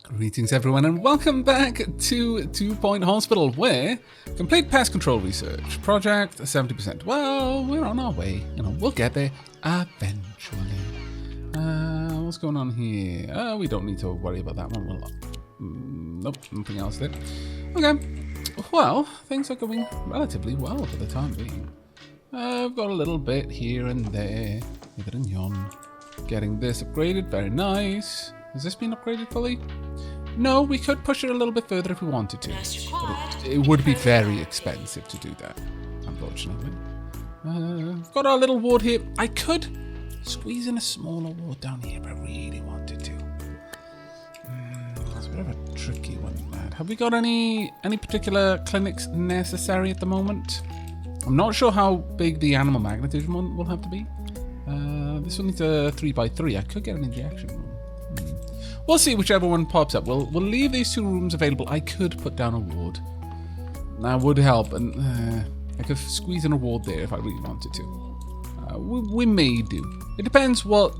Greetings everyone and welcome back to 2 Point Hospital, where complete pest control research project 70%. Well, we're on our way, we'll get there eventually. What's going on here? We don't need to worry about that one. Nope, nothing else there. Okay, well, things are going relatively well for the time being. I've got a little bit here and there, hither and yon. Getting this upgraded, very nice. Has this been upgraded fully? No, we could push it a little bit further if we wanted to. But it would be very expensive to do that, unfortunately. Got our little ward here. I could squeeze in a smaller ward down here if I really wanted to. That's a bit of a tricky one, lad. Have we got any particular clinics necessary at the moment? I'm not sure how big the animal magnetism one will have to be. This one needs a 3x3. I could get an injection room. We'll see whichever one pops up. We'll leave these two rooms available. I could put down a ward. That would help, and I could squeeze in a ward there if I really wanted to. We may do. It depends what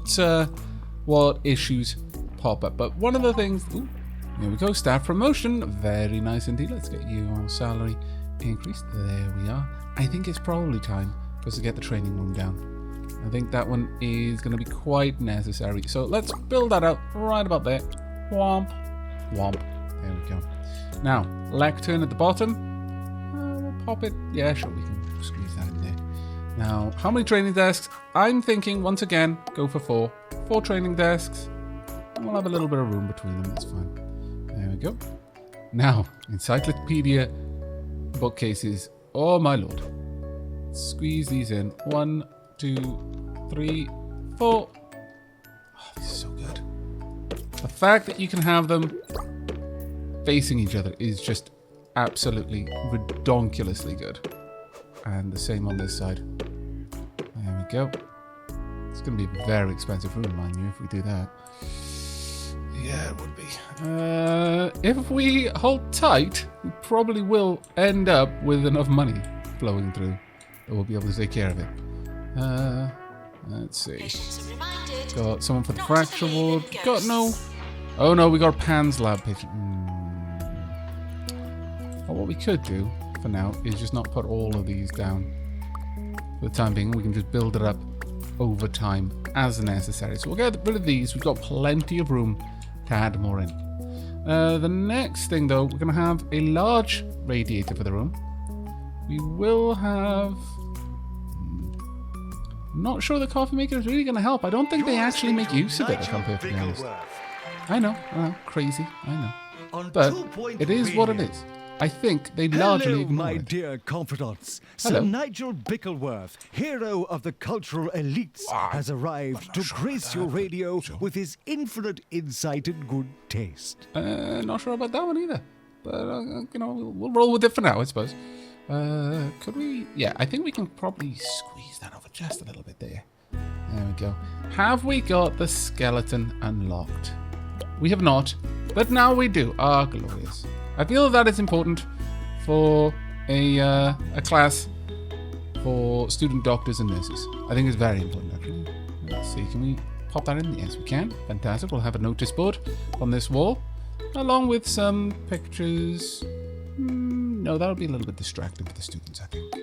issues pop up. But one of the things... Ooh, here we go. Staff promotion. Very nice indeed. Let's get your salary increased. There we are. I think it's probably time for us to get the training room down. I think that one is going to be quite necessary. So let's build that out right about there. Womp. Womp. There we go. Now, lectern at the bottom. We'll pop it. Yeah, sure, we can squeeze that in there. Now, how many training desks? I'm thinking, once again, go for 4. 4 training desks. And we'll have a little bit of room between them. That's fine. There we go. Now, encyclopedia bookcases. Oh, my lord. Squeeze these in. 1, 2, 3, 4. Oh, this is so good. The fact that you can have them facing each other is just absolutely redonkulously good. And the same on this side. There we go. It's going to be a very expensive room, mind you, if we do that. Yeah, it would be. If we hold tight, we probably will end up with enough money flowing through that we'll be able to take care of it. Let's see. Got someone for the fracture ward. Got no. Oh no, we got a Pan's lab patient. Well, what we could do for now is just not put all of these down for the time being. We can just build it up over time as necessary. So we'll get rid of these. We've got plenty of room to add more in. The next thing though, we're going to have a large radiator for the room. We will have... Not sure the coffee maker is really going to help. I don't think they actually make use of it, if I'm perfectly honest. I know, crazy, I know. But it is what it is. I think they largely ignore my it. dear confidants. Hello. Sir Nigel Bickleworth, hero of the cultural elites, has arrived to grace your radio with his infinite insight and good taste. Not sure about that one either. But, we'll roll with it for now, I suppose. Could we... Yeah, I think we can probably squeeze that over just a little bit there. There we go. Have we got the skeleton unlocked? We have not, but now we do. Ah, glorious. I feel that is important for a class for student doctors and nurses. I think it's very important, actually. Let's see, can we pop that in? Yes, we can. Fantastic. We'll have a notice board on this wall, along with some pictures. No, that'll be a little bit distracting for the students, I think.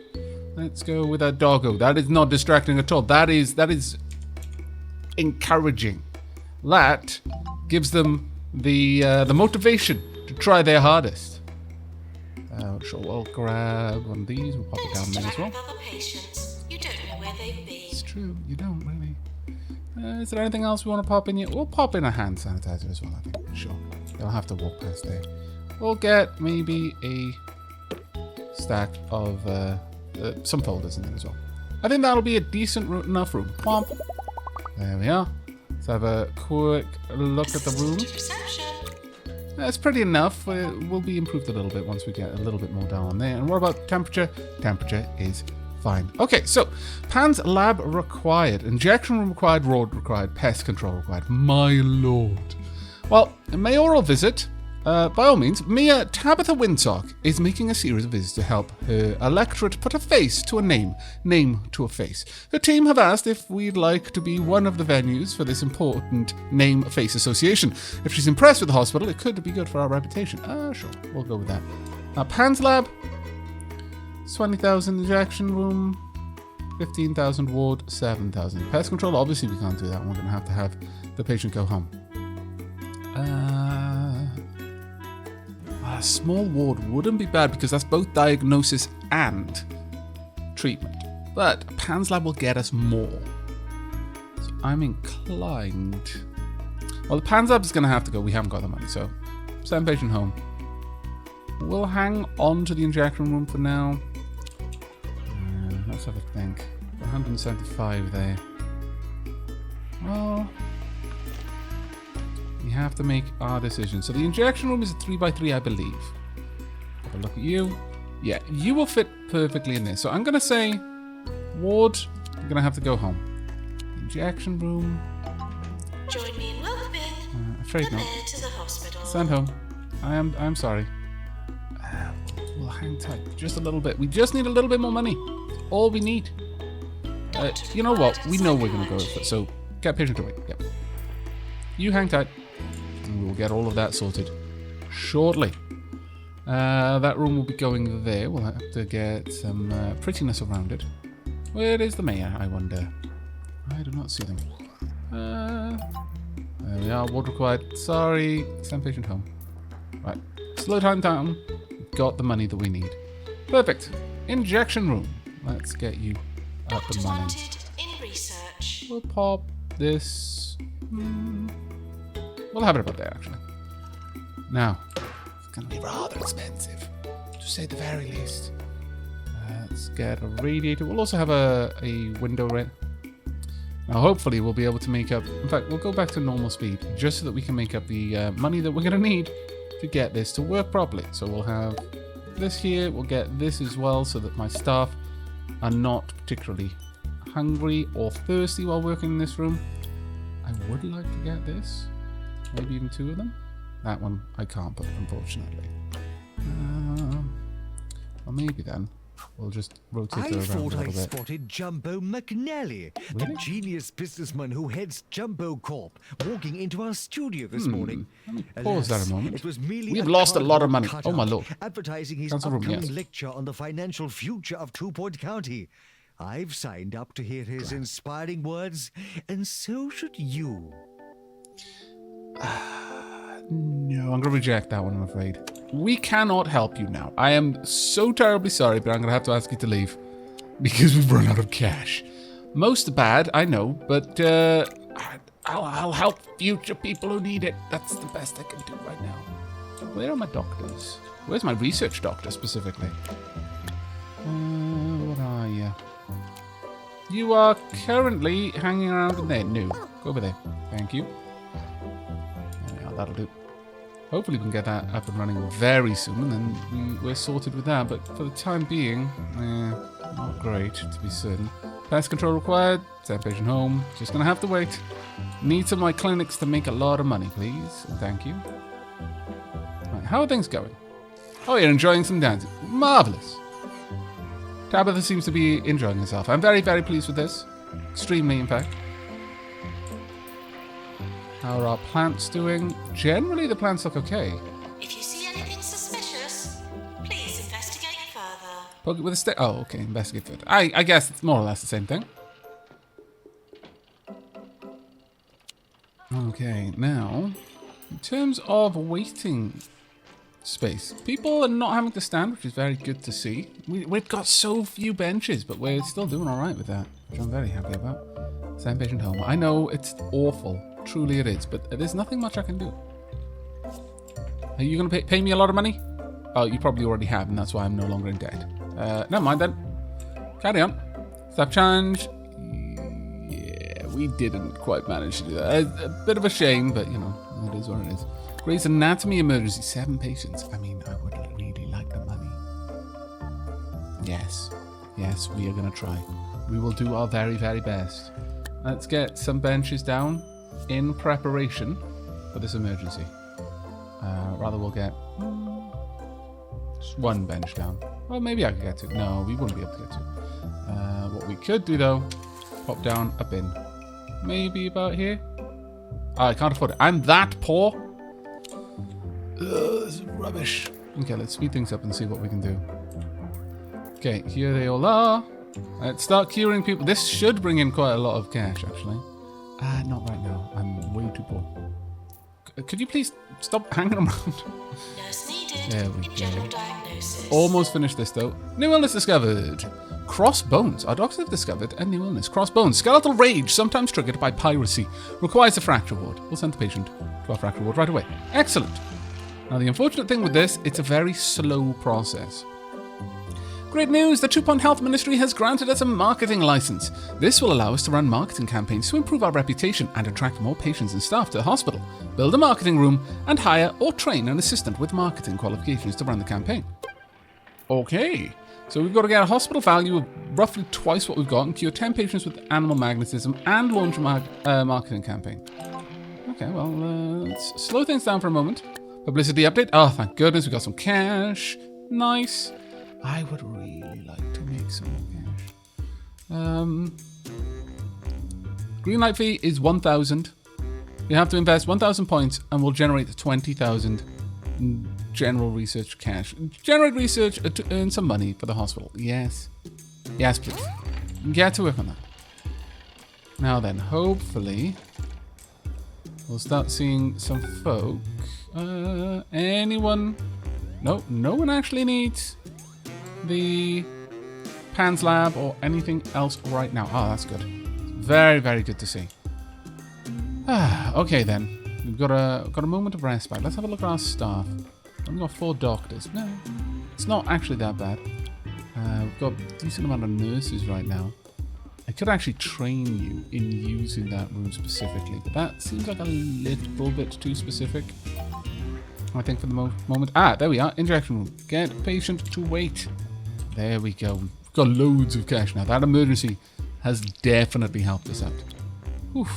Let's go with our doggo. That is not distracting at all. That is encouraging. That gives them the motivation to try their hardest. Sure, we'll grab one of these. We'll pop it down there as well. You don't know where they've been. It's true, you don't really. Is there anything else we want to pop in here? We'll pop in a hand sanitizer as well, I think. Sure. They'll have to walk past there. We'll get maybe a stack of some folders in there as well. I think that'll be a decent enough room. Womp. There we are. Let's have a quick look at the room. That's pretty enough. It will be improved a little bit once we get a little bit more down on there. And what about temperature? Temperature is fine. Okay, so Pan's lab required, injection room required, ward required, pest control required. My lord. Well, a mayoral visit By all means, Mia Tabitha Winsock is making a series of visits to help her electorate put a face to a name to a face. Her team have asked if we'd like to be one of the venues for this important name-face association. If she's impressed with the hospital, it could be good for our reputation. Sure, we'll go with that. Pan's Lab, 20,000 injection room, 15,000 ward, 7,000. Pest control, obviously we can't do that. We're going to have the patient go home. A small ward wouldn't be bad because that's both diagnosis and treatment. But Pan's Lab will get us more. So I'm inclined... Well, the Pan's Lab is going to have to go. We haven't got the money, so send patient home. We'll hang on to the injection room for now. Let's have a think. 175 there. Well... We have to make our decision. So the injection room is a 3x3, I believe. Have a look at you. Yeah, you will fit perfectly in this. So I'm going to say, ward, you're going to have to go home. Injection room. Join me in welcoming Afraid the not. mayor to the hospital. Send home. I'm sorry. We'll hang tight just a little bit. We just need a little bit more money. All we need. You know what? We know we're going to go with it. So get patient away. Yep. You hang tight. And we'll get all of that sorted shortly. That room will be going there. We'll have to get some prettiness around it. Where is the mayor, I wonder? I do not see them. There we are. Ward required. Sorry. Send patient home. Right. Slow time down. We've got the money that we need. Perfect. Injection room. Let's get you up and running. Wanted in research. We'll pop this. We'll have it about there, actually. Now, it's going to be rather expensive, to say the very least. Let's get a radiator. We'll also have a window rent. Now, hopefully, we'll be able to make up... In fact, we'll go back to normal speed, just so that we can make up the money that we're going to need to get this to work properly. So we'll have this here. We'll get this as well, so that my staff are not particularly hungry or thirsty while working in this room. I would like to get this. Maybe even two of them. That one I can't put, unfortunately. Well, maybe then. We'll just rotate I it around a thought I little bit. spotted Jumbo McNally, Really? the genius businessman who heads Jumbo Corp, walking into our studio this morning. Let me pause that a moment. It was merely We've lost a lot of money. cardboard Oh, my cutout lord. advertising his Council room, upcoming yes. lecture on the financial future of 2 Point County. I've signed up to hear his inspiring words, and so should you. No, I'm going to reject that one, I'm afraid. We cannot help you now. I am so terribly sorry, but I'm going to have to ask you to leave. Because we've run out of cash. Most bad, I know, but I'll help future people who need it. That's the best I can do right now. Where are my doctors? Where's my research doctor, specifically? What are you? You are currently hanging around in there. No, go over there. Thank you. Yeah, that'll do. Hopefully we can get that up and running very soon, and then we're sorted with that. But for the time being, not great, to be certain. Pest control required. Send patient home. Just gonna have to wait. Need some of my clinics to make a lot of money, please. Thank you. Right, how are things going? Oh, you're enjoying some dancing. Marvelous. Tabitha seems to be enjoying herself. I'm very, very pleased with this. Extremely, in fact. How are our plants doing? Generally, the plants look okay. If you see anything suspicious, please investigate further. Poke it with a stick. Oh, okay. Investigate further. I guess it's more or less the same thing. Okay, now, in terms of waiting space, people are not having to stand, which is very good to see. We've got so few benches, but we're still doing all right with that, which I'm very happy about. Send patient home. I know it's awful. Truly it is, but there's nothing much I can do. Are you going to pay me a lot of money? Oh, you probably already have, and that's why I'm no longer in debt. Never mind then. Carry on. Staff challenge. Yeah, we didn't quite manage to do that. A bit of a shame, but you know, it is what it is. Grey's Anatomy emergency, 7 patients. I mean, I would really like the money. Yes, we are going to try. We will do our very, very best. Let's get some benches down in preparation for this emergency. Rather we'll get just one bench down. Well, maybe I could get two. No, we wouldn't be able to get two. What we could do, though, pop down a bin. Maybe about here. Oh, I can't afford it. I'm that poor. Ugh, this is rubbish. Okay, let's speed things up and see what we can do. Okay, here they all are. Let's start curing people. This should bring in quite a lot of cash, actually. Not right now. I'm way too poor. Could you please stop hanging around? Nurse needed. There we In go. general diagnosis. Almost finished this, though. New illness discovered. Crossbones. Our doctors have discovered a new illness. Crossbones. Skeletal rage, sometimes triggered by piracy. Requires a fracture ward. We'll send the patient to our fracture ward right away. Excellent. Now, the unfortunate thing with this, it's a very slow process. Great news! The 2 Point Health Ministry has granted us a marketing license. This will allow us to run marketing campaigns to improve our reputation and attract more patients and staff to the hospital, build a marketing room, and hire or train an assistant with marketing qualifications to run the campaign. Okay, so we've got to get a hospital value of roughly twice what we've got and cure 10 patients with animal magnetism and launch a marketing campaign. Okay, well, let's slow things down for a moment. Publicity update. Oh, thank goodness, we got some cash. Nice. I would really like to make some more cash. Green light fee is 1,000. You have to invest 1,000 points and we'll generate 20,000 general research cash. Generate research to earn some money for the hospital. Yes. Yes, please. Get to work on that. Now then, hopefully, we'll start seeing some folk. Anyone? No, no one actually needs the PANS lab or anything else right now. Oh, that's good. Very, very good to see. Okay then. We've got a moment of respite. Let's have a look at our staff. We've got 4 doctors. No, it's not actually that bad. We've got a decent amount of nurses right now. I could actually train you in using that room specifically, but that seems like a little bit too specific. I think for the moment. There we are. Injection room. Get patient to wait. There we go. We've got loads of cash now. That emergency has definitely helped us out. Oof.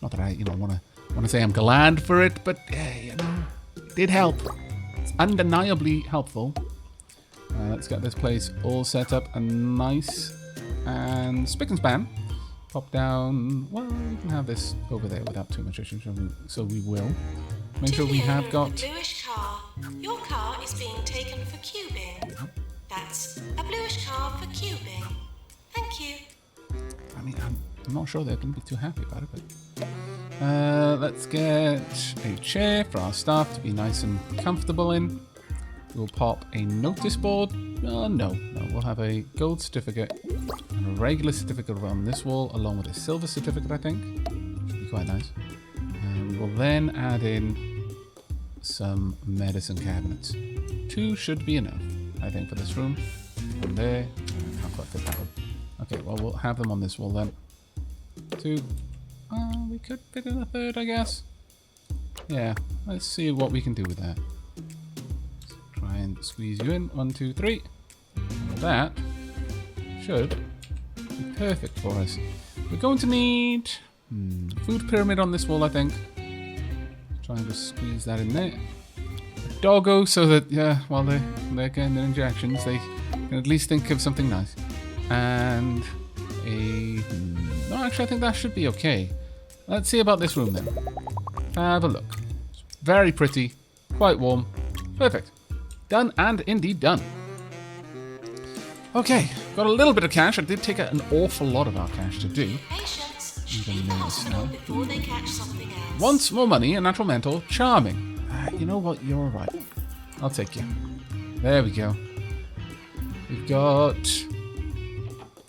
Not that I, want to say I'm glad for it, but it did help. It's undeniably helpful. Let's get this place all set up and nice and spick and span. Pop down. Well, we can have this over there without too much issue, so we will. Make sure we have got. A bluish car. Your car is being taken for cubing. That's a bluish car for cubing. Thank you. I mean, I'm not sure they're going to be too happy about it, but let's get a chair for our staff to be nice and comfortable in. We'll pop a notice board. No, we'll have a gold certificate and a regular certificate on this wall, along with a silver certificate, I think. Should be quite nice. And we will then add in some medicine cabinets. 2 should be enough, I think, for this room. One there. I can't quite fit that one. Okay, well, we'll have them on this wall then. 2. We could fit in a 3rd, I guess. Yeah, let's see what we can do with that. Try and squeeze you in. 1, 2, 3. And that should be perfect for us. We're going to need food pyramid on this wall, I think. Try and just squeeze that in there. A doggo, so that while they're getting their injections, they can at least think of something nice. And no, actually, I think that should be okay. Let's see about this room then. Have a look. It's very pretty, quite warm. Perfect. Done and indeed done. Okay, got a little bit of cash. I did take an awful lot of our cash to do. Patients You should don't leave the know this hospital now. before they catch something else. Once more money, a natural mentor, charming. You know what? You're all right. I'll take you. There we go. We've got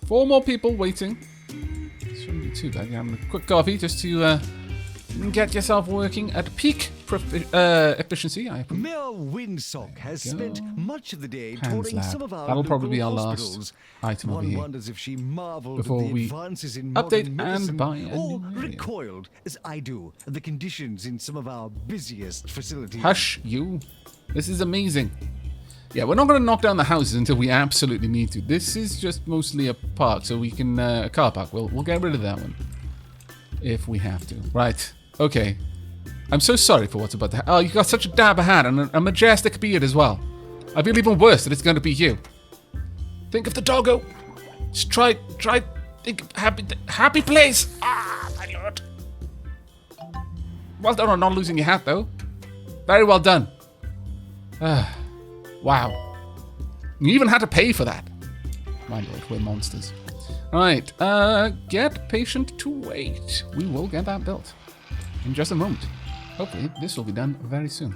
4 more people waiting. Shouldn't be too bad. You're having a quick coffee just to get yourself working at peak efficiency. Mayor Windsock has spent much of the day PANS touring lab. some of our That'll probably local be our last hospitals. item over One here. wonders if she marveled Before at the we advances in update modern medicine, and buy a or new area. recoiled, as I do, at the conditions in some of our busiest facilities. Hush, you. This is amazing. Yeah, we're not going to knock down the houses until we absolutely need to. This is just mostly a park, so we can... a car park. We'll get rid of that one. If we have to. Right. Okay. I'm so sorry for what's about to happen. Oh, you got such a dapper hat and a majestic beard as well. I feel even worse that it's going to be you. Think of the doggo. Just try, think of happy place. Ah, my lord. Well done on not losing your hat, though. Very well done. Wow. You even had to pay for that. My lord, we're monsters. Right, get patient to wait. We will get that built in just a moment. Hopefully, this will be done very soon.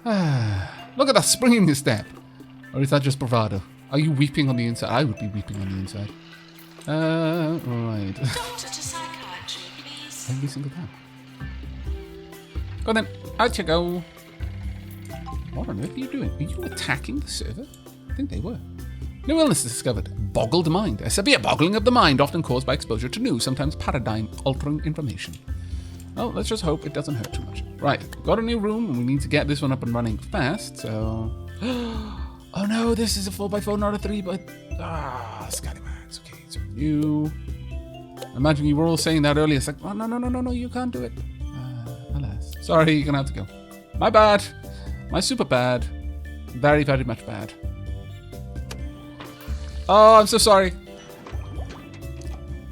Look at that spring in your step. Or is that just bravado? Are you weeping on the inside? I would be weeping on the inside. Right. Doctor to psychiatry, please. Every single time. Go on then. Out you go. What on earth are you doing? Are you attacking the server? I think they were. New illness discovered. Boggled mind. A severe boggling of the mind, often caused by exposure to new, sometimes paradigm-altering information. Well, let's just hope it doesn't hurt too much. Right, got a new room, and we need to get this one up and running fast, so... Oh no, this is a 4x4, not a 3x... Scallywags. Okay, so you... Imagine you were all saying that earlier. It's like, oh, no, you can't do it. Alas. Sorry, you're gonna have to go. My bad. My super bad. Very, very much bad. Oh, I'm so sorry.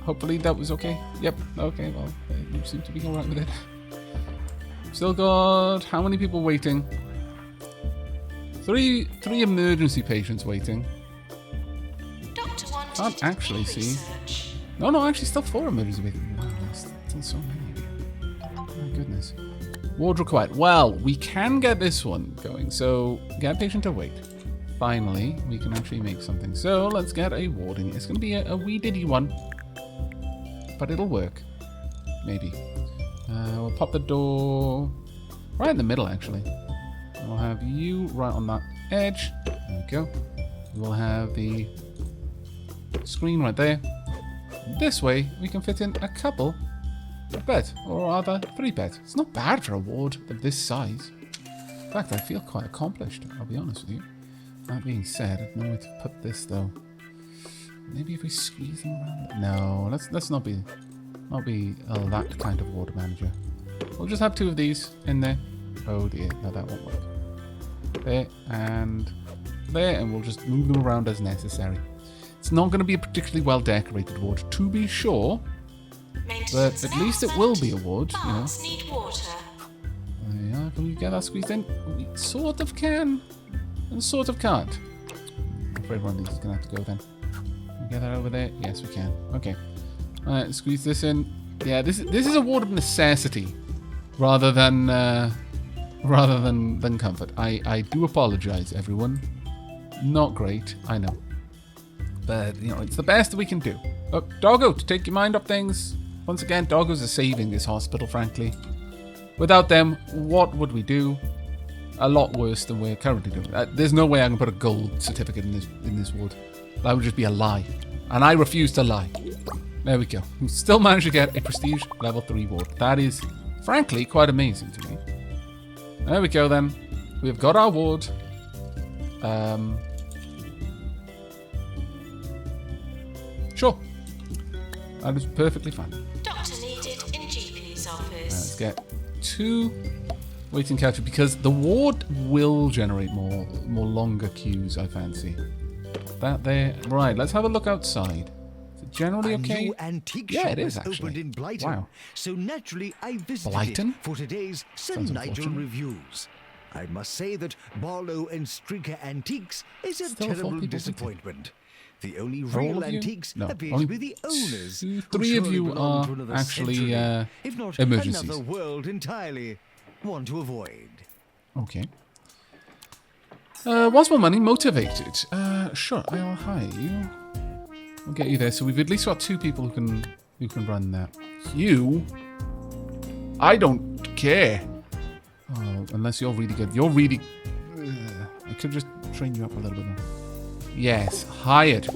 Hopefully that was okay. Yep, okay, well, you seem to be alright with it. Still got how many people waiting? Three emergency patients waiting. Doctor wanted Can't actually see. No, actually still 4 emergency waiting. Wow, that's still so many. My goodness. Ward required. Well, we can get this one going, so get patient to wait. Finally, we can actually make something. So let's get a ward in. It's going to be a wee diddy one. But it'll work. Maybe. We'll pop the door right in the middle, actually. We'll have you right on that edge. There we go. We'll have the screen right there. This way, we can fit in a couple of beds. Or rather, 3 beds. It's not bad for a ward of this size. In fact, I feel quite accomplished, I'll be honest with you. That being said, I don't know where to put this, though. Maybe if we squeeze them around. No, let's not be that kind of water manager. We'll just have 2 of these in there. Oh dear, no, that won't work. There and there, and we'll just move them around as necessary. It's not going to be a particularly well decorated ward, to be sure, but at least it will be a ward, you know. Need water. Yeah, can we get that squeezed in? We sort of can, and sort of can't. I'm afraid one of these is going to have to go then. Can we get that over there? Yes, we can. Okay. Alright, squeeze this in. Yeah, this is a ward of necessity, rather than comfort. I do apologize, everyone. Not great, I know, but you know it's the best that we can do. Oh, doggo, to take your mind off things. Once again, doggos are saving this hospital. Frankly, without them, what would we do? A lot worse than we're currently doing. There's no way I can put a gold certificate in this ward. That would just be a lie, and I refuse to lie. There we go. We still managed to get a prestige level 3 ward. That is, frankly, quite amazing to me. There we go then. We've got our ward. Sure. That is perfectly fine. Doctor needed in GP's office. Let's get 2 waiting couches because the ward will generate more longer queues, I fancy. That there. Right, let's have a look outside. Generally okay? New antique yeah, shop it is has actually. opened in Blighton. Wow. So naturally, I visited Blighton? it for today's Sir Sounds Nigel unfortunate. reviews. I must say that Barlow and Streaker Antiques is a Still 4 terrible people disappointment. The only For all real of you? antiques No, appear only to be the owners. 2, who 3 of surely you belong are to another actually century, if not emergencies. another world entirely. One to avoid. Okay. Wants more money, motivated. Sure, I'll hire you. We'll get you there. So we've at least got 2 people who can run that. You? I don't care. Oh, unless you're really good. You're really... I could just train you up a little bit more. Yes, hired.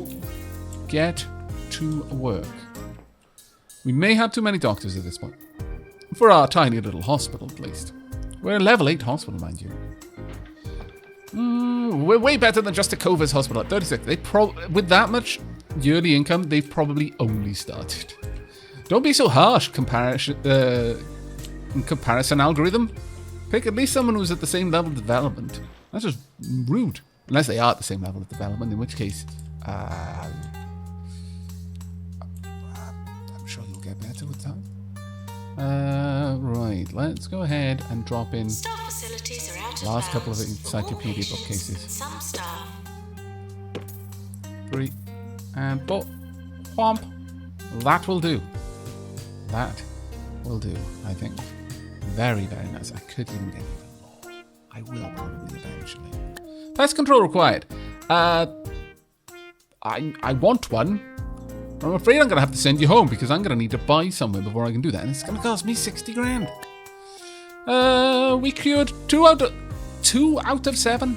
Get to work. We may have too many doctors at this point. For our tiny little hospital, at least. We're a level 8 hospital, mind you. We're way better than just a Covis hospital at 36. With that much yearly income, they've probably only started. Don't be so harsh, comparison algorithm. Pick at least someone who's at the same level of development. That's just rude. Unless they are at the same level of development, in which case, I'm sure you'll get better with time. Right, let's go ahead and drop in Staff facilities are out of last couple of bounds for all encyclopedia patients bookcases. and some staff. 3 and 4. Whomp. That will do. That will do, I think. Very, very nice. I could even get even more. I will probably eventually. Pest control required. I want one. I'm afraid I'm going to have to send you home because I'm going to need to buy somewhere before I can do that. And it's going to cost me 60 grand. We cured 2 out of 7.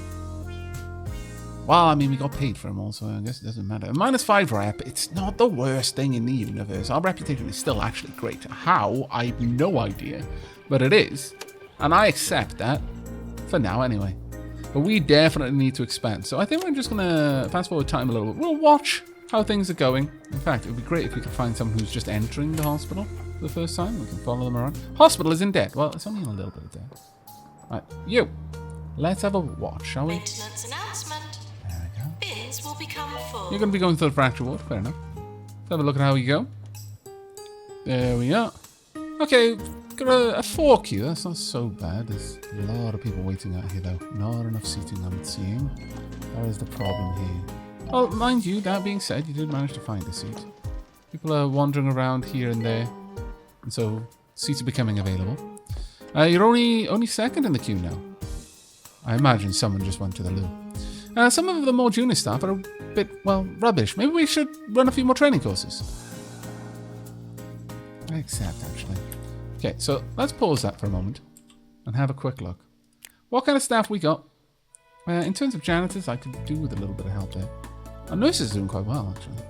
Well, I mean, we got paid for them all, so I guess it doesn't matter. -5 rep, it's not the worst thing in the universe. Our reputation is still actually great. How? I have no idea. But it is. And I accept that. For now, anyway. But we definitely need to expand. So I think we're just going to fast forward time a little bit. We'll watch how things are going. In fact, it would be great if we could find someone who's just entering the hospital for the first time. We can follow them around. Hospital is in debt. Well, it's only in a little bit of debt. Right, you. Let's have a watch, shall we? Maintenance announcement. There we go. Bins will become full. You're going to be going to the fracture ward. Fair enough. Let's have a look at how you go. There we are. Okay, got a 4 queue. That's not so bad. There's a lot of people waiting out here, though. Not enough seating, I'm seeing. That is the problem here. Well, mind you, that being said, you did manage to find a seat. People are wandering around here and there, and so seats are becoming available. You're only second in the queue now. I imagine someone just went to the loo. Some of the more junior staff are a bit, well, rubbish. Maybe we should run a few more training courses. I accept, actually. Okay, so let's pause that for a moment and have a quick look. What kind of staff we got? In terms of janitors, I could do with a little bit of help there. Our nurses are doing quite well, actually.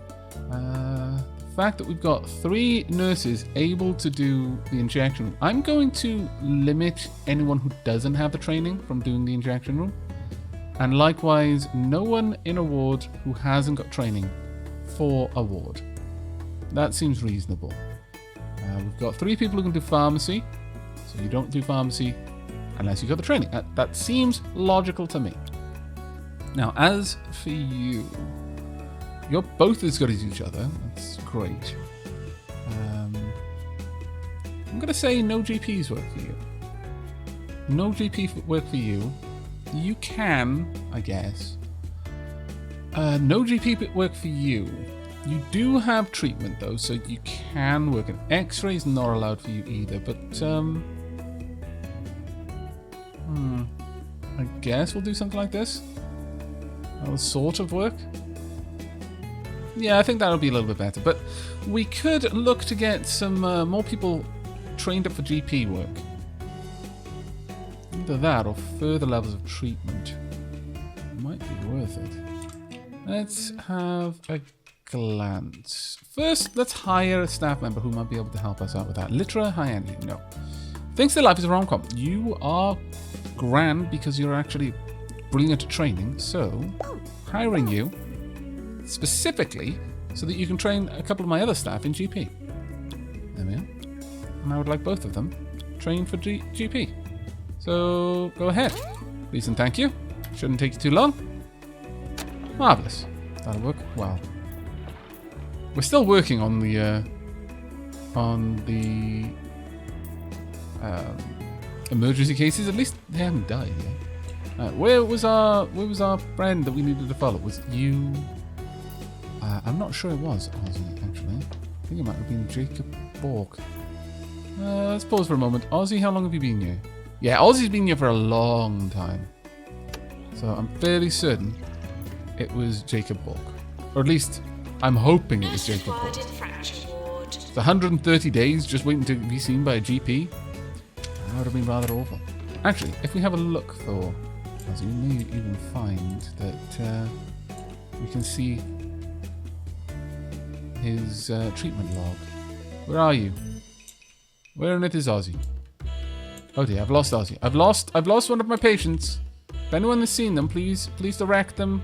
The fact that we've got 3 nurses able to do the injection room. I'm going to limit anyone who doesn't have the training from doing the injection room. And likewise, no one in a ward who hasn't got training for a ward. That seems reasonable. We've got 3 people who can do pharmacy. So you don't do pharmacy unless you've got the training. That seems logical to me. Now, as for you, you're both as good as each other. That's great. I'm going to say no GPs work for you. No GP work for you. You can, I guess. No GP work for you. You do have treatment, though, so you can work. An X-ray is not allowed for you either, but, I guess we'll do something like this. That'll sort of work. Yeah, I think that'll be a little bit better, but we could look to get some more people trained up for GP work. Either that or further levels of treatment. Might be worth it. Let's have a glance. First, let's hire a staff member who might be able to help us out with that. Litra Hyani, no. Thinks their life is a rom-com. You are grand because you're actually brilliant at training, so hiring you specifically so that you can train a couple of my other staff in GP. There we are. And I would like both of them trained for GP. So go ahead. Please and thank you. Shouldn't take you too long. Marvellous. That'll work well. We're still working on the emergency cases. At least they haven't died yet. Where was our friend that we needed to follow? Was it you? I'm not sure it was Ozzy, actually. I think it might have been Jacob Bork. Let's pause for a moment. Ozzy, how long have you been here? Yeah, Ozzy's been here for a long time. So I'm fairly certain it was Jacob Bork. Or at least, I'm hoping it was Jacob Bork. It's 130 days just waiting to be seen by a GP. That would have been rather awful. Actually, if we have a look for Ozzy, we may even find that we can see his treatment log. Where are you? Where on earth is Ozzy? Oh dear, I've lost Ozzy. I've lost one of my patients. If anyone has seen them, please direct them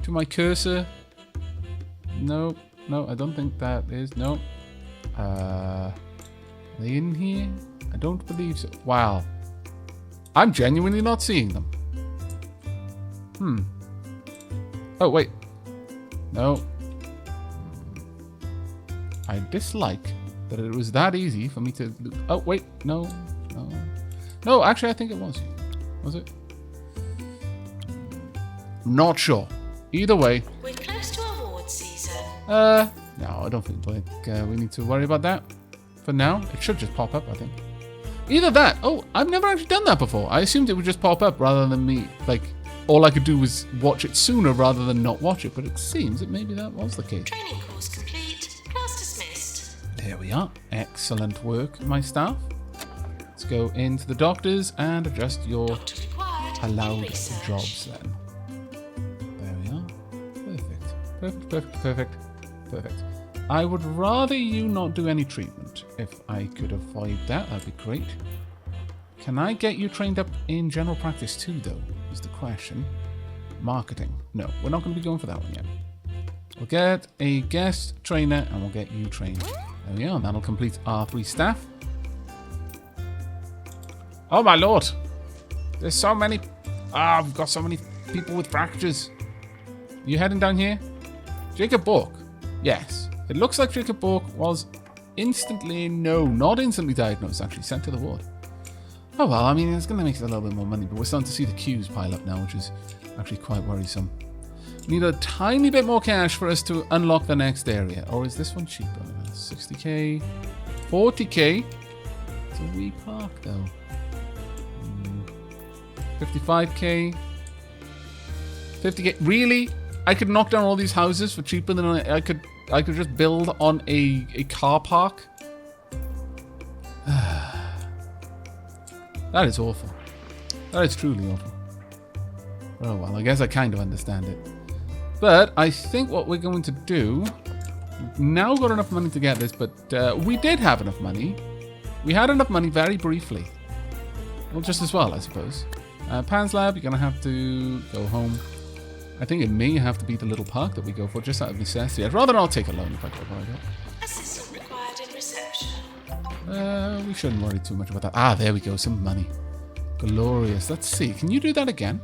to my cursor. No, I don't think that is. No. Are they in here? I don't believe so. Wow. I'm genuinely not seeing them. Oh, wait. No. I dislike that it was that easy for me to... Oh, wait. No. No. No, actually, I think it was. Was it? Not sure. Either way. We're close to award season. No, I don't think we need to worry about that. For now, it should just pop up, I think. Either that. Oh, I've never actually done that before. I assumed it would just pop up rather than me. Like, all I could do was watch it sooner rather than not watch it. But it seems that maybe that was the case. Training course complete. Class dismissed. There we are. Excellent work, my staff. Let's go into the doctors and adjust your Doctor required. allowed Research. jobs then. There we are. Perfect. Perfect, perfect, perfect, perfect. I would rather you not do any treatment. If I could avoid that, that'd be great. Can I get you trained up in general practice too, though, is the question. Marketing. No, we're not going to be going for that one yet. We'll get a guest trainer and we'll get you trained. There we are. That'll complete our 3 staff. Oh my lord. There's so many... we've got so many people with fractures. You heading down here? Jacob Bork. Yes. It looks like Jacob Bork was not instantly diagnosed, actually, sent to the ward. Oh well, I mean, it's going to make us a little bit more money, but we're starting to see the queues pile up now, which is actually quite worrisome. We need a tiny bit more cash for us to unlock the next area. Or is this one cheaper? 60k, 40k. It's a wee park, though. 55k, 50k. Really? I could knock down all these houses for cheaper than I could just build on a car park? That is awful. That is truly awful. Oh well, I guess I kind of understand it. But I think what we're going to do... We've now got enough money to get this, but we did have enough money. We had enough money very briefly. Well, just as well, I suppose. Pan's Lab, you're going to have to go home. I think it may have to be the little park that we go for, just out of necessity. I'd rather not take a loan if I could avoid it. Assistant required in reception. We shouldn't worry too much about that. Ah, there we go, some money. Glorious. Let's see, can you do that again?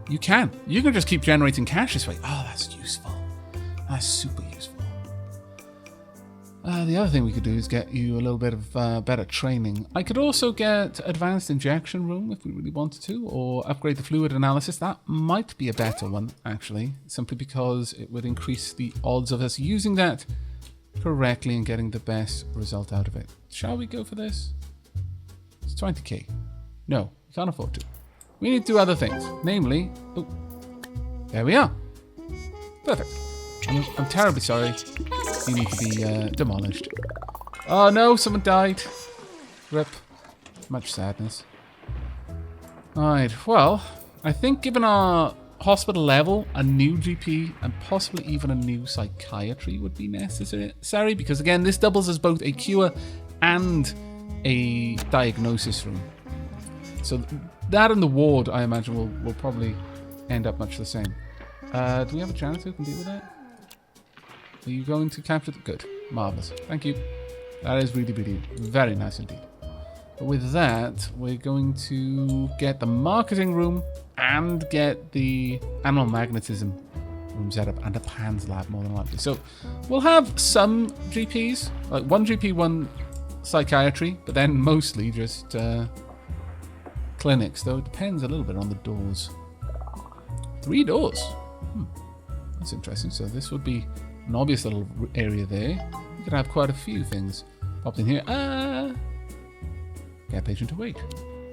You can. You can just keep generating cash this way. Oh, that's useful. That's super useful. The other thing we could do is get you a little bit of better training. I could also get advanced injection room if we really wanted to, or upgrade the fluid analysis. That might be a better one, actually, simply because it would increase the odds of us using that correctly and getting the best result out of it. Shall we go for this? It's 20k. No, we can't afford to. We need to do other things, namely... Oh, there we are. Perfect. I'm terribly sorry. You need to be demolished. Oh no, someone died. Rip. Much sadness. Alright, well, I think given our hospital level, a new GP and possibly even a new psychiatry would be necessary, because again, this doubles as both a cure and a diagnosis room. So that and the ward, I imagine, will probably end up much the same. Do we have a janitor who can deal with that? Are you going to capture the... Good. Marvellous. Thank you. That is really, really very nice indeed. But with that, we're going to get the marketing room and get the animal magnetism room set up and a PANS lab, more than likely. So we'll have some GPs, like one GP, one psychiatry, but then mostly just clinics, though it depends a little bit on the doors. 3 doors. That's interesting. So this would be an obvious little area there. We could have quite a few things popped in here. Get patient to wait.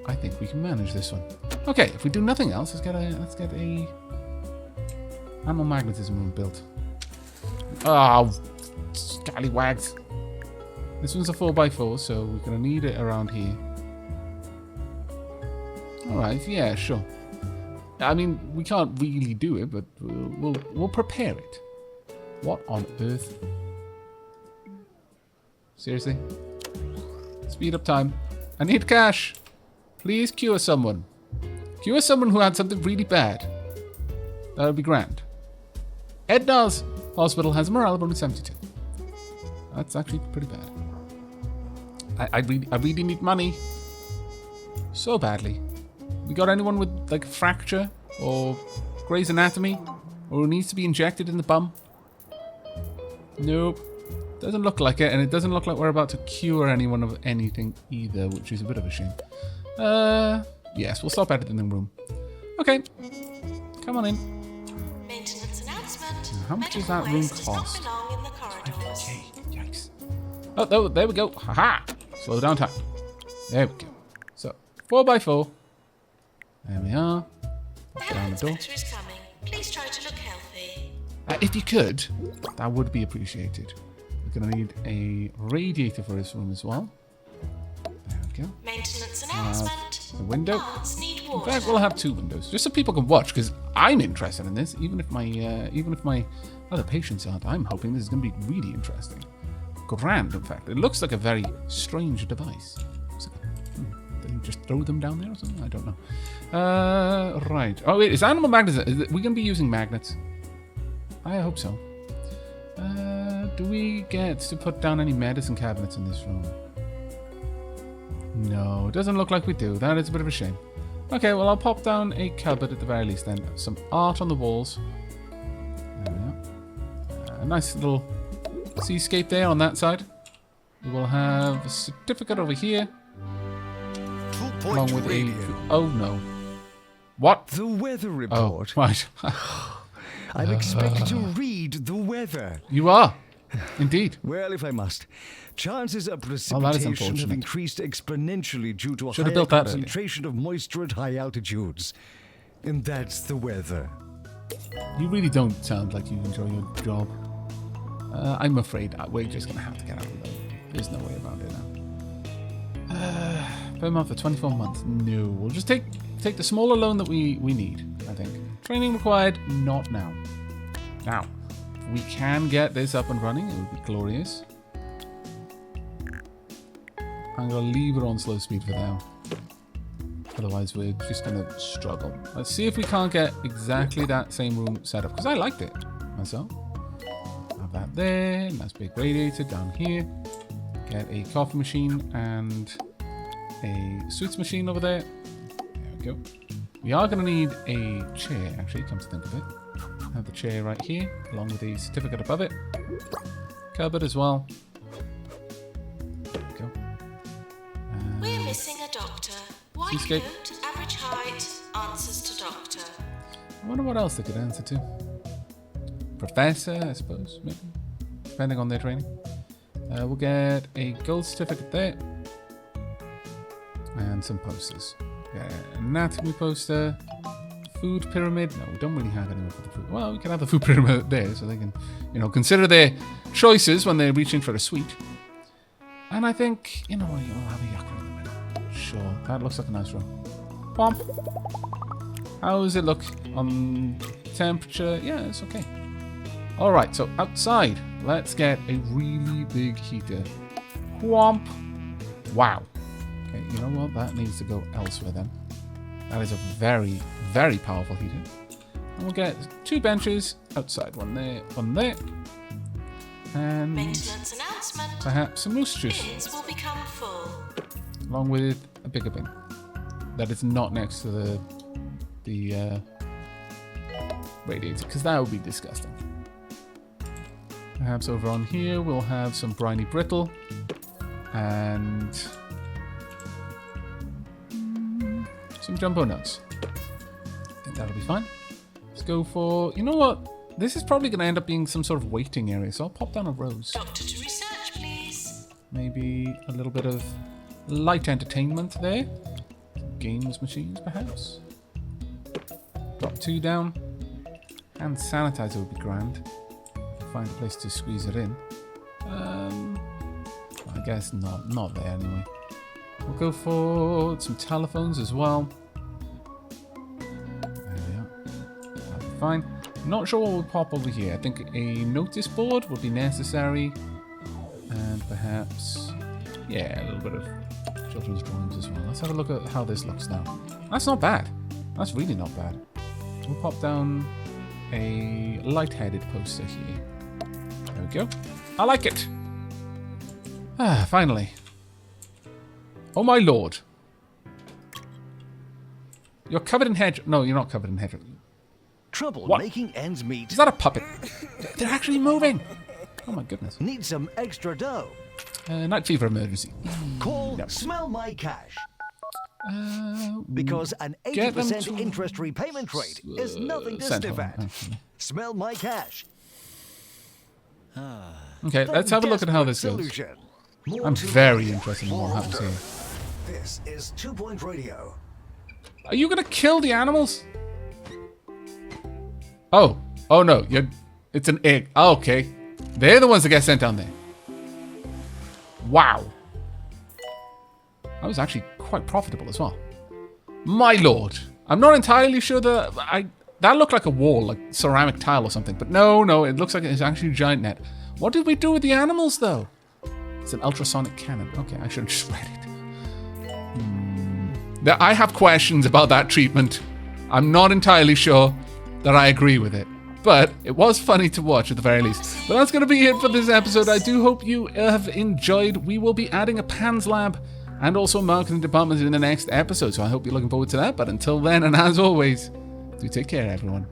I think we can manage this one. Okay, if we do nothing else, let's get a animal magnetism room built. Oh, scallywags. This one's a 4x4, so we're gonna need it around here. Alright, yeah, sure. I mean, we can't really do it, but we'll prepare it. What on earth? Seriously? Speed up time. I need cash. Please cure someone. Cure someone who had something really bad. That would be grand. Edna's hospital has a morale of only 72. That's actually pretty bad. I really need money. So badly. We got anyone with, like, fracture? Or Grey's Anatomy? Or who needs to be injected in the bum? Nope. Doesn't look like it, and it doesn't look like we're about to cure anyone of anything either, which is a bit of a shame. Yes, we'll stop editing the room. Okay. Come on in. Maintenance announcement. How much does that Medical room waste does not cost? belong in the corridors. Okay, yikes. Oh, there we go. Haha. Slow down time. There we go. So, 4x4. There we are. The Down health the door. inspector is coming. Please try to look healthy. If you could, that would be appreciated. We're going to need a radiator for this room as well. There we go. Maintenance announcement. The window. Plants need In water. fact, we'll have 2 windows, just so people can watch, because I'm interested in this. Even if my other patients aren't, I'm hoping this is going to be really interesting. Grand, in fact. It looks like a very strange device. Did you just throw them down there or something? I don't know. Right. Oh wait, is animal magnetism? Is we going to be using magnets? I hope so. Do we get to put down any medicine cabinets in this room? No, it doesn't look like we do. That is a bit of a shame. Okay, well, I'll pop down a cupboard at the very least then. Some art on the walls. There we are. A nice little seascape there on that side. We will have a certificate over here. 2-point Along with radio. Oh, no. What? The weather Oh, report. right. I'm expected to read the weather. You are. Indeed. Well, if I must. Chances of that is precipitation have unfortunate. increased exponentially due to a Should have higher built that earlier. concentration of moisture at high altitudes. And that's the weather. You really don't sound like you enjoy your job. I'm afraid we're just going to have to get out of there. There's no way around it now. Per month for 24 months. No. We'll just take the smaller loan that we need, I think. Training required, not now. Now, if we can get this up and running, it would be glorious. I'm going to leave it on slow speed for now. Otherwise, we're just going to struggle. Let's see if we can't get exactly that same room set up, because I liked it myself. Have that there. Nice big radiator down here. Get a coffee machine and a sweets machine over there. There we go. We are going to need a chair, actually, come to think of it. Have the chair right here, along with a certificate above it. Cupboard as well. There we go. We're missing a doctor. White Seascape. coat, average height, answers to doctor. I wonder what else they could answer to. Professor, I suppose, maybe. Depending on their training. We'll get a gold certificate there. And some posters. Yeah, anatomy poster. Food pyramid. No, we don't really have anyone for the food. Well, we can have the food pyramid there so they can, consider their choices when they're reaching for a sweet. And I think, you know what, I'll have a yucca in a minute. Sure, that looks like a nice room. Pomp. How does it look on temperature? Yeah, it's okay. Alright, so outside, let's get a really big heater. Whomp. Wow. Okay, you know what? That needs to go elsewhere then. That is a very, very powerful heater. And we'll get 2 benches outside. One there, one there. And Maintenance announcement. perhaps some moose juice. Bins will become full. Along with a bigger bin. That is not next to the radiator, because that would be disgusting. Perhaps over on here we'll have some briny brittle. And some jumbo nuts. I think that'll be fine. Let's go for... You know what? This is probably going to end up being some sort of waiting area, so I'll pop down a rose. Doctor to research, please. Maybe a little bit of light entertainment there. Games machines, perhaps. Drop 2 down. Hand sanitizer would be grand. Find a place to squeeze it in. I guess not there anyway. We'll go for some telephones as well. There we are. That'll be fine. Not sure what will pop over here. I think a notice board would be necessary. And perhaps, yeah, a little bit of children's drawings as well. Let's have a look at how this looks now. That's not bad. That's really not bad. We'll pop down a light-headed poster here. There we go. I like it. Ah, finally. Oh my lord. You're covered in hedge. No, you're not covered in hedge. Trouble What? making ends meet. Is that a puppet? They're actually moving. Oh my goodness. Need some extra dough. Night fever emergency. Call No. Smell My Cash. Because an get them 80% to- interest repayment rate is nothing to send sniff home, at. actually. Smell My Cash. Okay, let's have a look at how this goes. Solution. More I'm to very it. interested in what happens here. This is 2 Point Radio. Are you gonna kill the animals? Oh no, it's an egg. Oh, okay. They're the ones that get sent down there. Wow. That was actually quite profitable as well. My lord. I'm not entirely sure that looked like a wall, like ceramic tile or something. But no, it looks like it's actually a giant net. What did we do with the animals, though? It's an ultrasonic cannon. Okay, I should have just read it. I have questions about that treatment. I'm not entirely sure that I agree with it. But it was funny to watch at the very least. But that's going to be it for this episode. I do hope you have enjoyed. We will be adding a PANS lab and also marketing department in the next episode. So I hope you're looking forward to that. But until then, and as always, do take care, everyone.